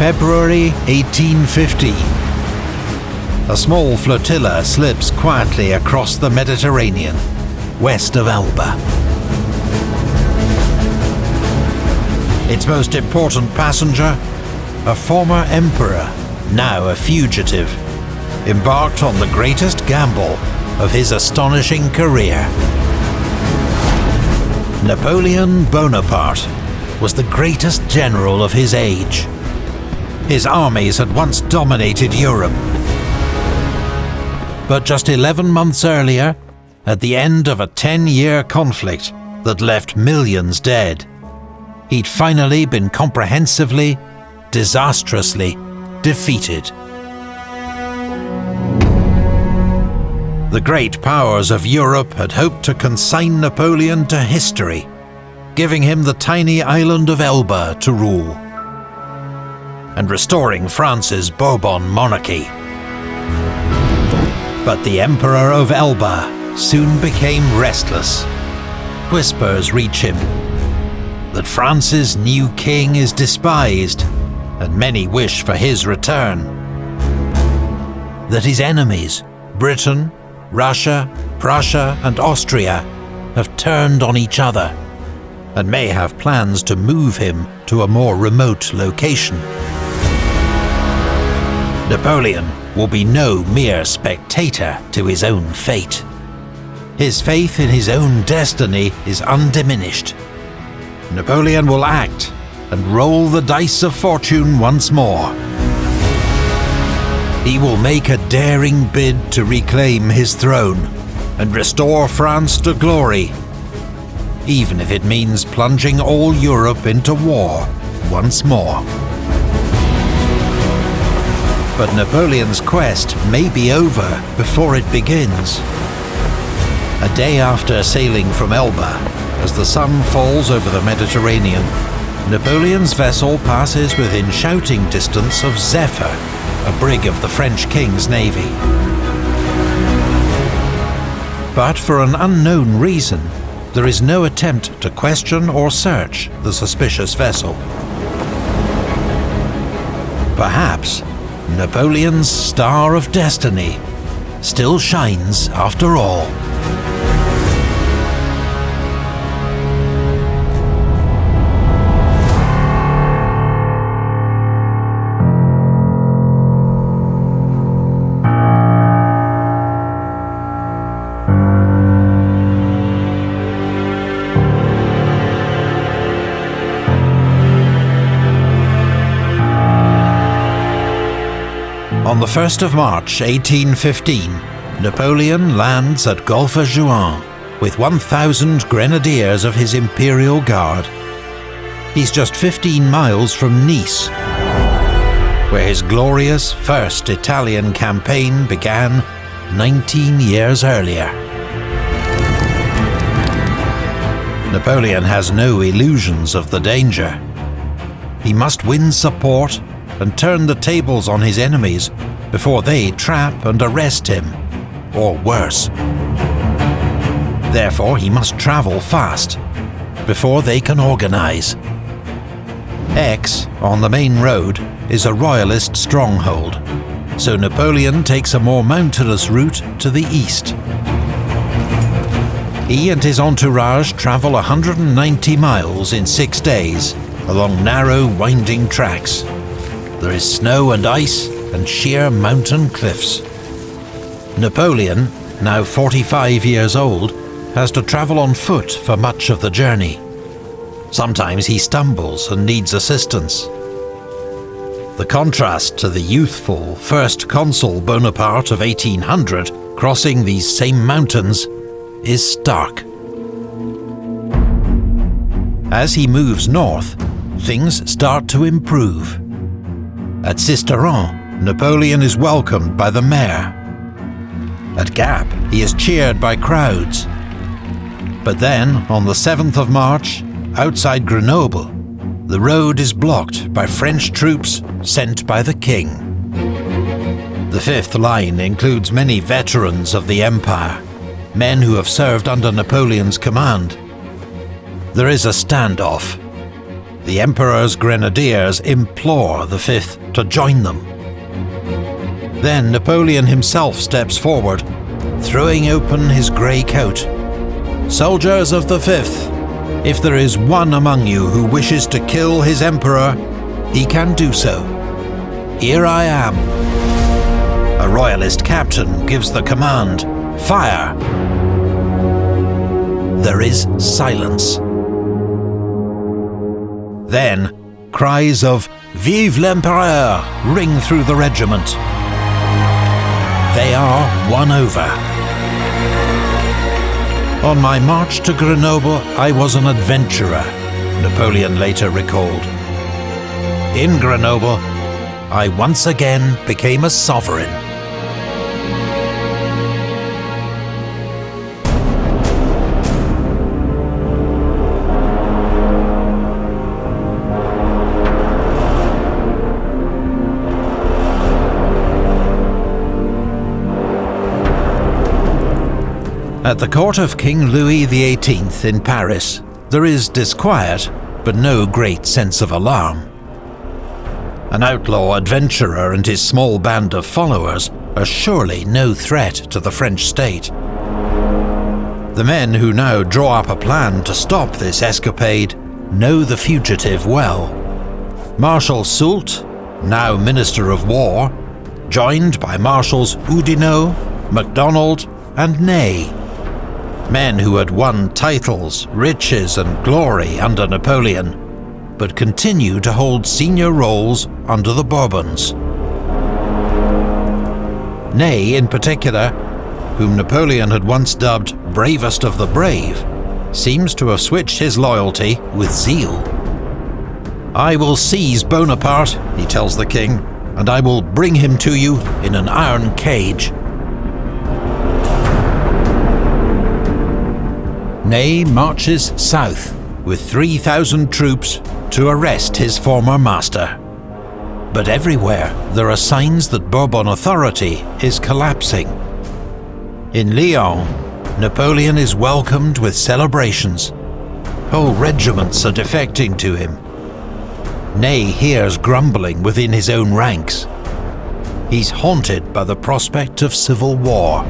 February 1815. A small flotilla slips quietly across the Mediterranean, west of Elba. Its most important passenger, a former emperor, now a fugitive, embarked on the greatest gamble of his astonishing career. Napoleon Bonaparte was the greatest general of his age. His armies had once dominated Europe. But just 11 months earlier, at the end of a 10-year conflict that left millions dead, he'd finally been comprehensively, disastrously defeated. The great powers of Europe had hoped to consign Napoleon to history, giving him the tiny island of Elba to rule, and restoring France's Bourbon monarchy. But the Emperor of Elba soon became restless. Whispers reach him that France's new king is despised, and many wish for his return. That his enemies, Britain, Russia, Prussia, and Austria, have turned on each other, and may have plans to move him to a more remote location. Napoleon will be no mere spectator to his own fate. His faith in his own destiny is undiminished. Napoleon will act and roll the dice of fortune once more. He will make a daring bid to reclaim his throne and restore France to glory, even if it means plunging all Europe into war once more. But Napoleon's quest may be over before it begins. A day after sailing from Elba, as the sun falls over the Mediterranean, Napoleon's vessel passes within shouting distance of Zephyr, a brig of the French King's Navy. But for an unknown reason, there is no attempt to question or search the suspicious vessel. Perhaps Napoleon's star of destiny still shines after all. On the 1st of March 1815, Napoleon lands at Golfe-Juan with 1,000 grenadiers of his Imperial Guard. He's just 15 miles from Nice, where his glorious first Italian campaign began 19 years earlier. Napoleon has no illusions of the danger. He must win support and turn the tables on his enemies before they trap and arrest him, or worse. Therefore, he must travel fast before they can organize. Aix, on the main road, is a royalist stronghold, so Napoleon takes a more mountainous route to the east. He and his entourage travel 190 miles in 6 days along narrow, winding tracks. There is snow and ice and sheer mountain cliffs. Napoleon, now 45 years old, has to travel on foot for much of the journey. Sometimes he stumbles and needs assistance. The contrast to the youthful First Consul Bonaparte of 1800 crossing these same mountains is stark. As he moves north, things start to improve. At Sisteron, Napoleon is welcomed by the mayor. At Gap, he is cheered by crowds. But then, on the 7th of March, outside Grenoble, the road is blocked by French troops sent by the king. The Fifth Line includes many veterans of the Empire, men who have served under Napoleon's command. There is a standoff. the Emperor's grenadiers implore the Fifth to join them. Then Napoleon himself steps forward, throwing open his grey coat. "Soldiers of the Fifth, if there is one among you who wishes to kill his Emperor, he can do so. Here I am." A royalist captain gives the command, "Fire!" There is silence. Then, cries of "Vive l'Empereur!" ring through the regiment. They are won over. "On my march to Grenoble, I was an adventurer," Napoleon later recalled. "In Grenoble, I once again became a sovereign." At the court of King Louis XVIII in Paris, there is disquiet, but no great sense of alarm. An outlaw adventurer and his small band of followers are surely no threat to the French state. The men who now draw up a plan to stop this escapade know the fugitive well. Marshal Soult, now Minister of War, joined by Marshals Oudinot, MacDonald and Ney, men who had won titles, riches and glory under Napoleon, but continue to hold senior roles under the Bourbons. Ney, in particular, whom Napoleon had once dubbed bravest of the brave, seems to have switched his loyalty with zeal. "I will seize Bonaparte," he tells the king, "and I will bring him to you in an iron cage." Ney marches south with 3,000 troops to arrest his former master. But everywhere there are signs that Bourbon authority is collapsing. In Lyon, Napoleon is welcomed with celebrations. Whole regiments are defecting to him. Ney hears grumbling within his own ranks. He's haunted by the prospect of civil war.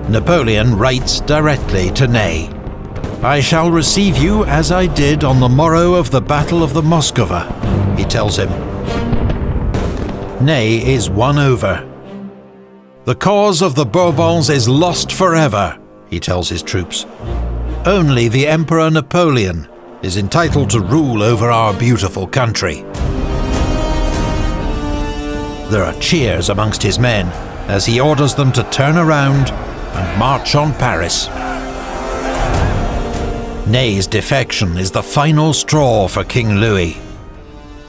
Napoleon writes directly to Ney, "I shall receive you as I did on the morrow of the Battle of the Moskowa," he tells him. Ney is won over. "The cause of the Bourbons is lost forever," he tells his troops. "Only the Emperor Napoleon is entitled to rule over our beautiful country." There are cheers amongst his men as he orders them to turn around and march on Paris. Ney's defection is the final straw for King Louis.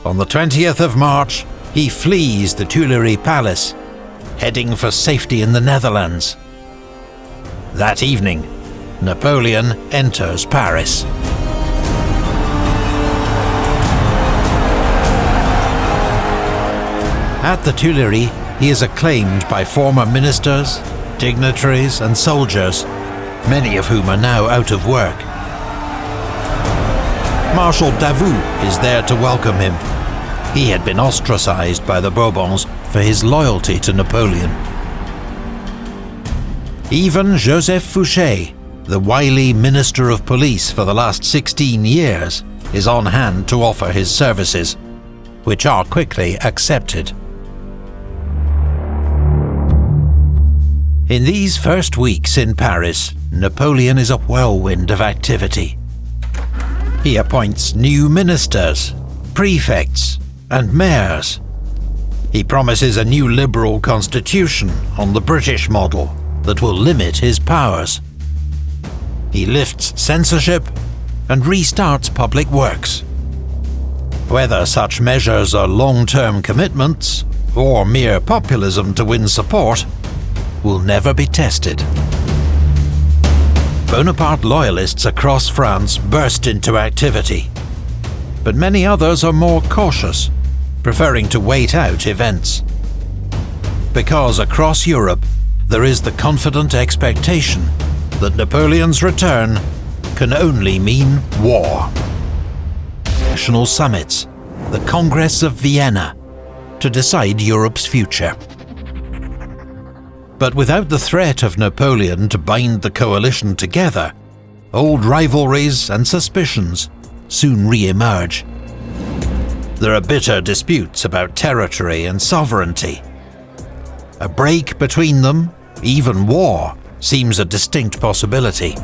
On the 20th of March, he flees the Tuileries Palace, heading for safety in the Netherlands. That evening, Napoleon enters Paris. At the Tuileries, he is acclaimed by former ministers, dignitaries and soldiers, many of whom are now out of work. Marshal Davout is there to welcome him. He had been ostracized by the Bourbons for his loyalty to Napoleon. Even Joseph Fouché, the wily Minister of Police for the last 16 years, is on hand to offer his services, which are quickly accepted. In these first weeks in Paris, Napoleon is a whirlwind of activity. He appoints new ministers, prefects, and mayors. He promises a new liberal constitution on the British model that will limit his powers. He lifts censorship and restarts public works. Whether such measures are long-term commitments or mere populism to win support will never be tested. Bonaparte loyalists across France burst into activity, but many others are more cautious, preferring to wait out events. Because across Europe, there is the confident expectation that Napoleon's return can only mean war. international summits, the Congress of Vienna, to decide Europe's future. But without the threat of Napoleon to bind the coalition together, old rivalries and suspicions soon re-emerge. There are bitter disputes about territory and sovereignty. A break between them, even war, seems a distinct possibility.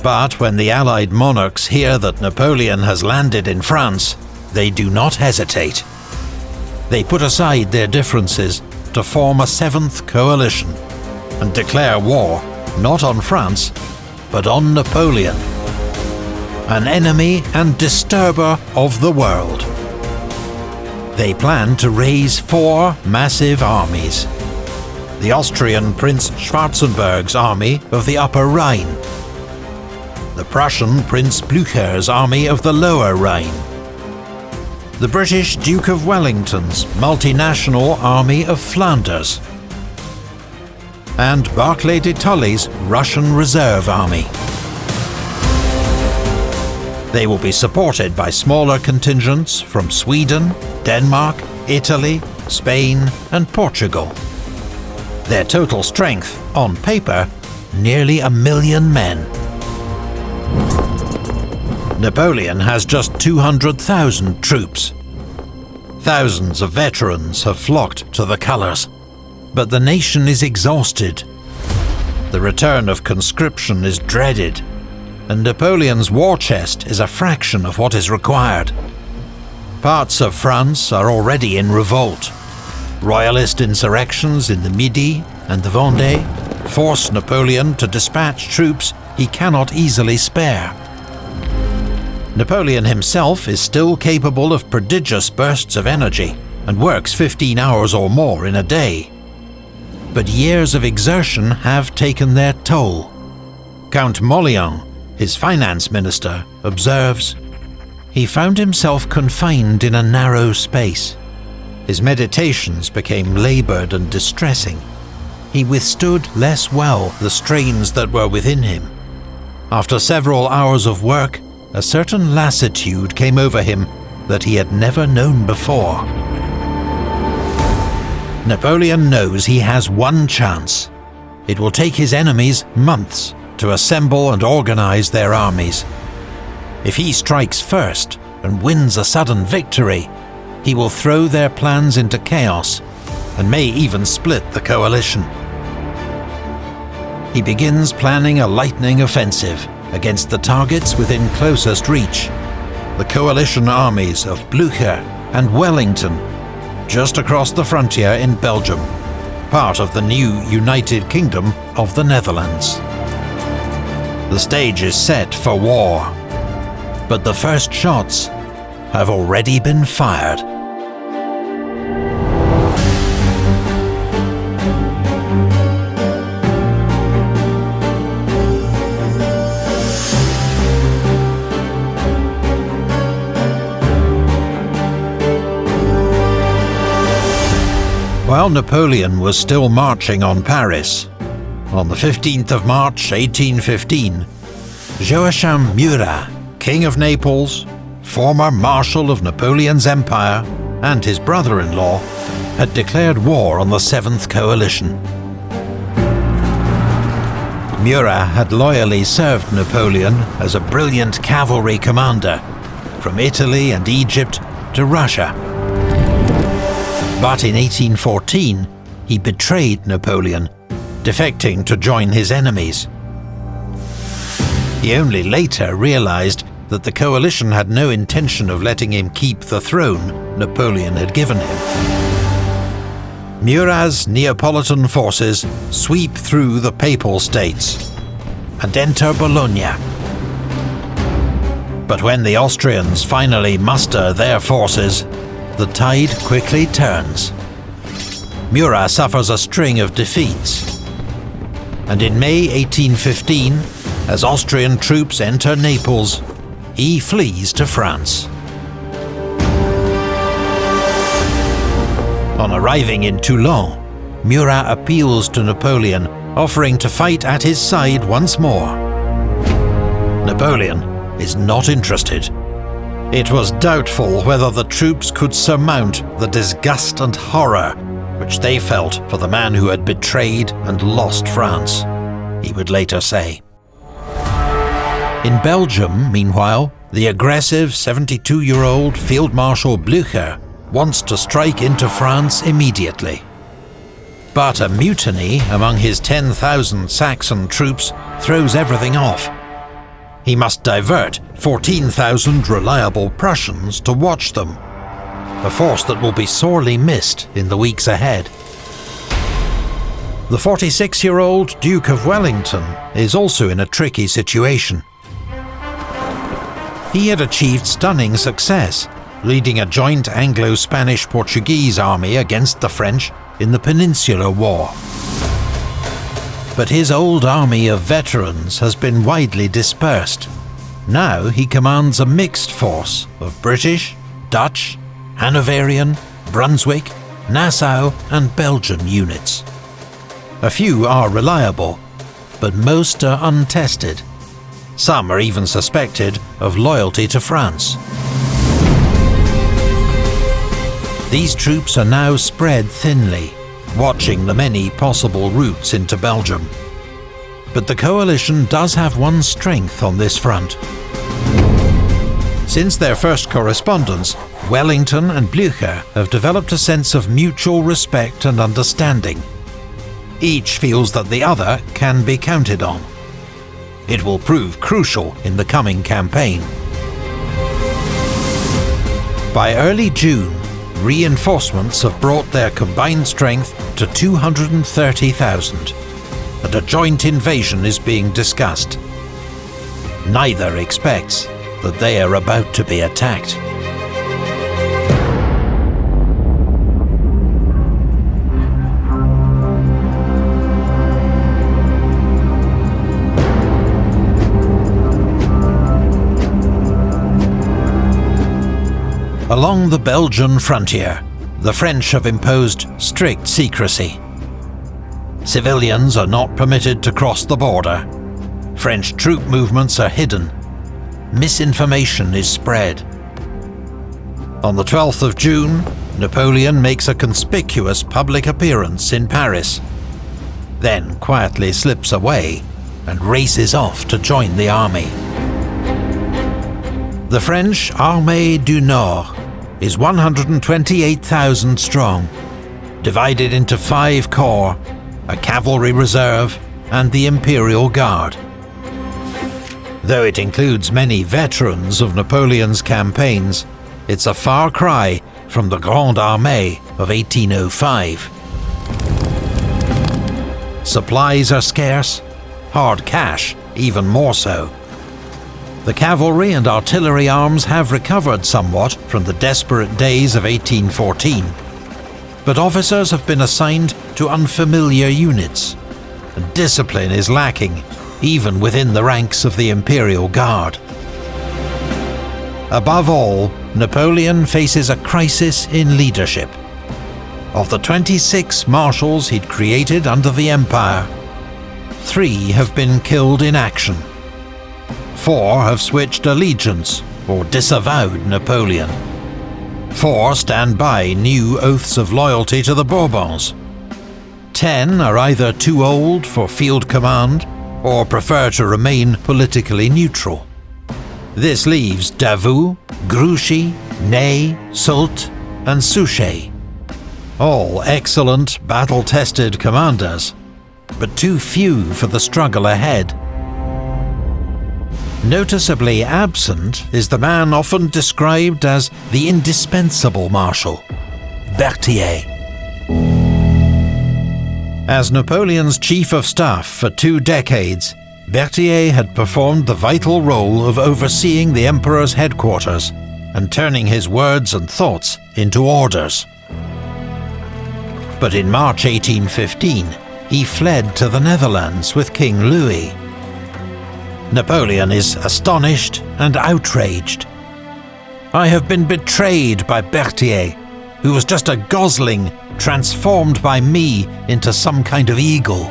But when the Allied monarchs hear that Napoleon has landed in France, they do not hesitate. They put aside their differences to form a seventh coalition and declare war not on France, but on Napoleon, an enemy and disturber of the world. They plan to raise 4 massive armies. The Austrian Prince Schwarzenberg's army of the Upper Rhine, the Prussian Prince Blücher's army of the Lower Rhine, the British Duke of Wellington's multinational army of Flanders, and Barclay de Tolly's Russian Reserve Army. They will be supported by smaller contingents from Sweden, Denmark, Italy, Spain and Portugal. Their total strength, on paper, nearly 1 million men. Napoleon has just 200,000 troops. Thousands of veterans have flocked to the colours, but the nation is exhausted. The return of conscription is dreaded, and Napoleon's war chest is a fraction of what is required. Parts of France are already in revolt. Royalist insurrections in the Midi and the Vendée force Napoleon to dispatch troops he cannot easily spare. Napoleon himself is still capable of prodigious bursts of energy and works 15 hours or more in a day. But years of exertion have taken their toll. Count Molion, his finance minister, observes, "He found himself confined in a narrow space. His meditations became laboured and distressing. He withstood less well the strains that were within him. After several hours of work, a certain lassitude came over him that he had never known before." Napoleon knows he has one chance. It will take his enemies months to assemble and organize their armies. If he strikes first and wins a sudden victory, he will throw their plans into chaos and may even split the coalition. He begins planning a lightning offensive against the targets within closest reach, the coalition armies of Blücher and Wellington, just across the frontier in Belgium, part of the new United Kingdom of the Netherlands. The stage is set for war, but the first shots have already been fired. While Napoleon was still marching on Paris, on the 15th of March 1815, Joachim Murat, King of Naples, former Marshal of Napoleon's empire, and his brother-in-law, had declared war on the Seventh Coalition. Murat had loyally served Napoleon as a brilliant cavalry commander, from Italy and Egypt to Russia. But in 1814, he betrayed Napoleon, defecting to join his enemies. He only later realized that the coalition had no intention of letting him keep the throne Napoleon had given him. Murat's Neapolitan forces sweep through the Papal States and enter Bologna. But when the Austrians finally muster their forces, the tide quickly turns. Murat suffers a string of defeats, and in May 1815, as Austrian troops enter Naples, he flees to France. On arriving in Toulon, Murat appeals to Napoleon, offering to fight at his side once more. Napoleon is not interested. It was doubtful whether the troops could surmount the disgust and horror which they felt for the man who had betrayed and lost France, he would later say. In Belgium, meanwhile, the aggressive 72-year-old Field Marshal Blücher wants to strike into France immediately. But a mutiny among his 10,000 Saxon troops throws everything off. He must divert 14,000 reliable Prussians to watch them, a force that will be sorely missed in the weeks ahead. The 46-year-old Duke of Wellington is also in a tricky situation. He had achieved stunning success, leading a joint Anglo-Spanish-Portuguese army against the French in the Peninsular War. But his old army of veterans has been widely dispersed. Now he commands a mixed force of British, Dutch, Hanoverian, Brunswick, Nassau and Belgian units. A few are reliable, but most are untested. Some are even suspected of loyalty to France. These troops are now spread thinly, watching the many possible routes into Belgium. But the coalition does have one strength on this front. Since their first correspondence, Wellington and Blücher have developed a sense of mutual respect and understanding. Each feels that the other can be counted on. It will prove crucial in the coming campaign. By early June, reinforcements have brought their combined strength to 230,000, and a joint invasion is being discussed. Neither expects that they are about to be attacked. Along the Belgian frontier, the French have imposed strict secrecy. Civilians are not permitted to cross the border. French troop movements are hidden. Misinformation is spread. On the 12th of June, Napoleon makes a conspicuous public appearance in Paris, then quietly slips away and races off to join the army. The French Armée du Nord is 128,000 strong, divided into 5 corps, a cavalry reserve and the Imperial Guard. Though it includes many veterans of Napoleon's campaigns, it's a far cry from the Grande Armée of 1805. Supplies are scarce, hard cash even more so. The cavalry and artillery arms have recovered somewhat from the desperate days of 1814, but officers have been assigned to unfamiliar units, and discipline is lacking even within the ranks of the Imperial Guard. Above all, Napoleon faces a crisis in leadership. Of the 26 marshals he'd created under the Empire, 3 have been killed in action. 4 have switched allegiance or disavowed Napoleon. 4 stand by new oaths of loyalty to the Bourbons. 10 are either too old for field command or prefer to remain politically neutral. This leaves Davout, Grouchy, Ney, Soult and Suchet. All excellent, battle-tested commanders, but too few for the struggle ahead. Noticeably absent is the man often described as the indispensable marshal, Berthier. As Napoleon's chief of staff for 2 decades, Berthier had performed the vital role of overseeing the emperor's headquarters and turning his words and thoughts into orders. But in March 1815, he fled to the Netherlands with King Louis. Napoleon is astonished and outraged. "I have been betrayed by Berthier, who was just a gosling transformed by me into some kind of eagle."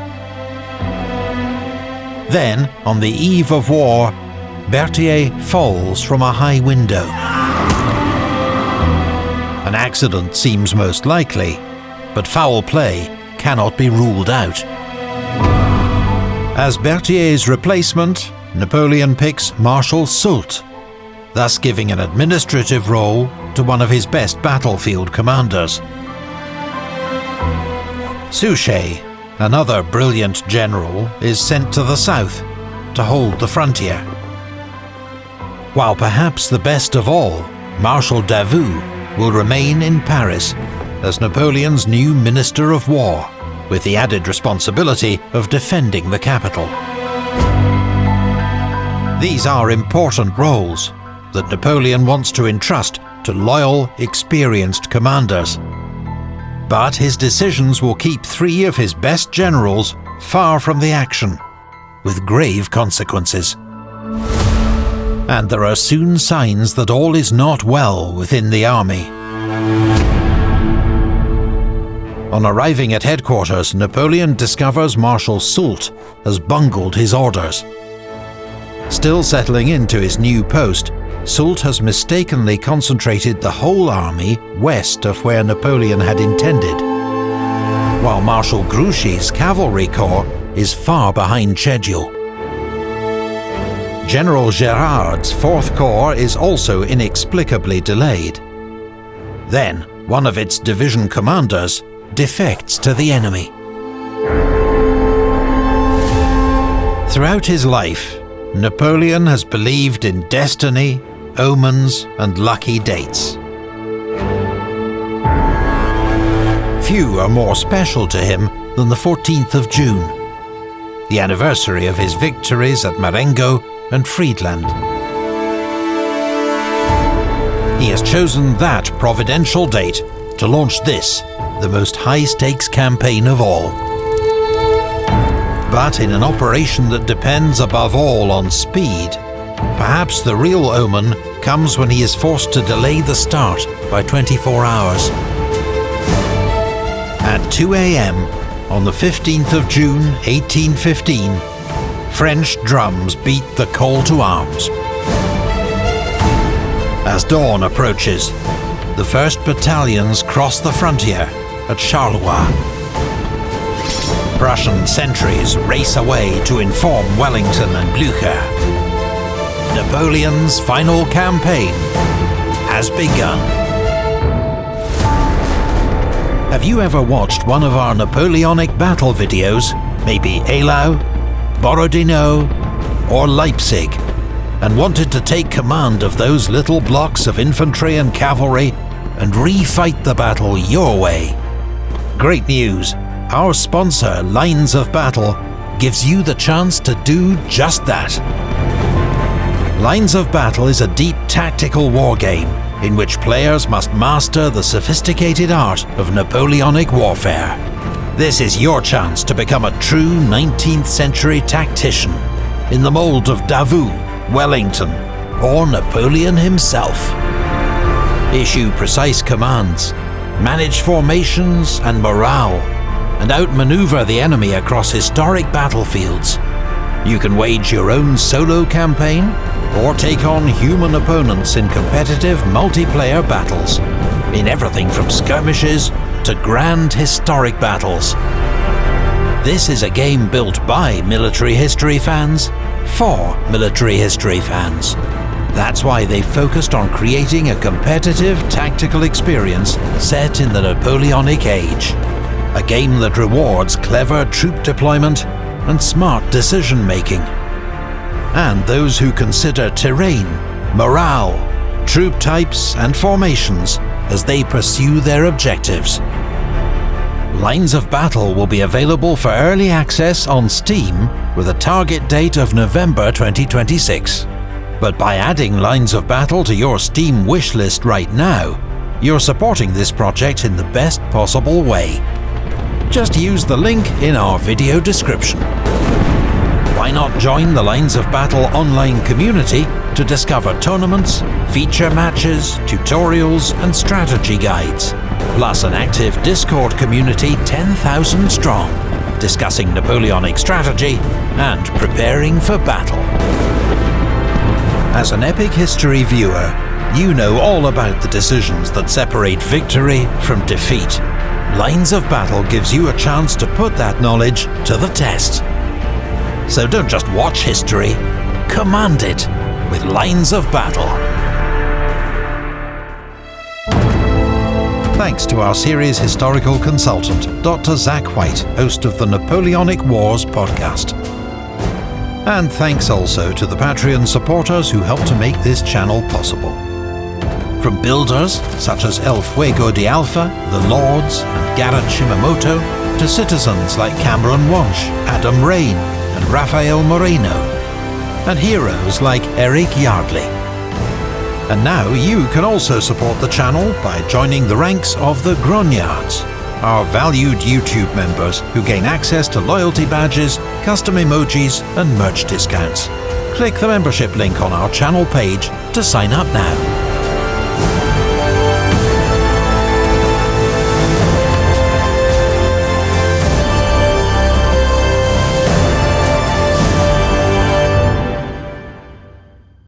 Then, on the eve of war, Berthier falls from a high window. An accident seems most likely, but foul play cannot be ruled out. As Berthier's replacement, Napoleon picks Marshal Soult, thus giving an administrative role to one of his best battlefield commanders. Suchet, another brilliant general, is sent to the south to hold the frontier. While perhaps the best of all, Marshal Davout will remain in Paris as Napoleon's new Minister of War, with the added responsibility of defending the capital. These are important roles that Napoleon wants to entrust to loyal, experienced commanders. But his decisions will keep 3 of his best generals far from the action, with grave consequences. And there are soon signs that all is not well within the army. On arriving at headquarters, Napoleon discovers Marshal Soult has bungled his orders. Still settling into his new post, Soult has mistakenly concentrated the whole army west of where Napoleon had intended, while Marshal Grouchy's cavalry corps is far behind schedule. General Gérard's 4th Corps is also inexplicably delayed. Then, one of its division commanders defects to the enemy. Throughout his life, Napoleon has believed in destiny, omens, and lucky dates. Few are more special to him than the 14th of June, the anniversary of his victories at Marengo and Friedland. He has chosen that providential date to launch this, the most high-stakes campaign of all. But in an operation that depends above all on speed, perhaps the real omen comes when he is forced to delay the start by 24 hours. At 2 a.m. on the 15th of June 1815, French drums beat the call to arms. As dawn approaches, the 1st battalions cross the frontier at Charleroi. Prussian sentries race away to inform Wellington and Blücher. Napoleon's final campaign has begun. Have you ever watched one of our Napoleonic battle videos, maybe Eylau, Borodino, or Leipzig, and wanted to take command of those little blocks of infantry and cavalry and refight the battle your way? Great news! Our sponsor, Lines of Battle, gives you the chance to do just that. Lines of Battle is a deep tactical war game in which players must master the sophisticated art of Napoleonic warfare. This is your chance to become a true 19th century tactician in the mold of Davout, Wellington, or Napoleon himself. Issue precise commands, manage formations and morale, and outmaneuver the enemy across historic battlefields. You can wage your own solo campaign or take on human opponents in competitive multiplayer battles, in everything from skirmishes to grand historic battles. This is a game built by military history fans for military history fans. That's why they focused on creating a competitive tactical experience set in the Napoleonic age. A game that rewards clever troop deployment and smart decision-making. And those who consider terrain, morale, troop types and formations as they pursue their objectives. Lines of Battle will be available for early access on Steam with a target date of November 2026. But by adding Lines of Battle to your Steam wishlist right now, you're supporting this project in the best possible way. Just use the link in our video description. Why not join the Lines of Battle online community to discover tournaments, feature matches, tutorials and strategy guides, plus an active Discord community 10,000 strong, discussing Napoleonic strategy and preparing for battle. As an epic history viewer, You know all about the decisions that separate victory from defeat. Lines of Battle gives you a chance to put that knowledge to the test. So don't just watch history, command it with Lines of Battle. Thanks to our series historical consultant, Dr. Zach White, host of the Napoleonic Wars podcast. And thanks also to the Patreon supporters who help to make this channel possible. From builders such as El Fuego de Alfa, The Lords and Garrett Shimamoto, to citizens like Cameron Walsh, Adam Rain and Rafael Moreno, and heroes like Eric Yardley. And now you can also support the channel by joining the ranks of the Grognards, our valued YouTube members who gain access to loyalty badges, custom emojis and merch discounts. Click the membership link on our channel page to sign up now.